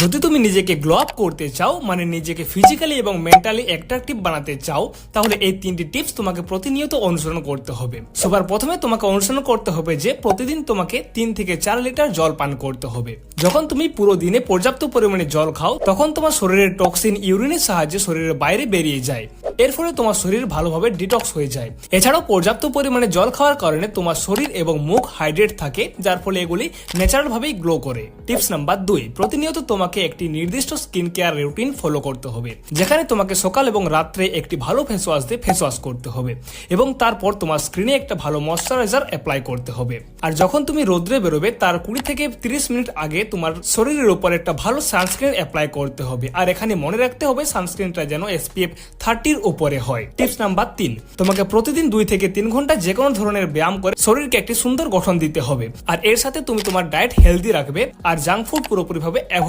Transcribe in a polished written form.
যদি তুমি নিজেকে গ্লো আপ করতে চাও, মানে নিজেকে ফিজিক্যালি এবং মেন্টালি অ্যাট্রাকটিভ বানাতে চাও, তাহলে এই 3টি টিপস তোমাকে প্রতিনিয়ত অনুসরণ করতে হবে। সবার প্রথমে তোমাকে অনুসরণ করতে হবে যে প্রতিদিন তোমাকে 3 থেকে 4 লিটার জল পান করতে হবে। যখন তুমি পুরো দিনে পর্যাপ্ত পরিমাণে জল খাও, তখন তোমার শরীরের টক্সিন ইউরিনের সাহায্যে শরীরের বাইরে বেরিয়ে যায়। এর ফলে তোমার শরীর ভালোভাবে ডিটক্স হয়ে যায়। এছাড়াও পর্যাপ্ত পরিমাণে জল খাওয়ার কারণে তোমার শরীর এবং মুখ হাইড্রেট থাকে, যার ফলে এগুলি ন্যাচারাল ভাবেই গ্লো করে। টিপস নাম্বার 2, প্রতিনিয়ত তোমাকে একটি নির্দিষ্ট স্কিন কেয়ার রুটিন ফলো করতে হবে, যেখানে তোমাকে সকাল এবং রাত্রে একটি ভালো ফেস ওয়াশ দিয়ে ফেস ওয়াশ করতে হবে এবং তারপর তোমার স্কিনে একটা ভালো ময়শ্চারাইজার অ্যাপ্লাই করতে হবে। আর যখন তুমি রোদ্রে বেরোবে তার 20 থেকে 30 মিনিট আগে তোমার শরীরের উপর একটা ভালো সানস্ক্রিন অ্যাপ্লাই করতে হবে। আর এখানে মনে রাখতে হবে সানস্ক্রিনটা যেন SPF 30 উপরে হয়। টিপস নাম্বার 3, তোমাকে প্রতিদিন 2 থেকে 3 ঘন্টা যে কোনো ধরনের ব্যায়াম করে শরীরকে একটি সুন্দর গঠন দিতে হবে। আর এর সাথে তুমি তোমার ডায়েট হেলদি রাখবে আর জাঙ্ক ফুড পুরোপুরি ভাবে অ্যাভয়েড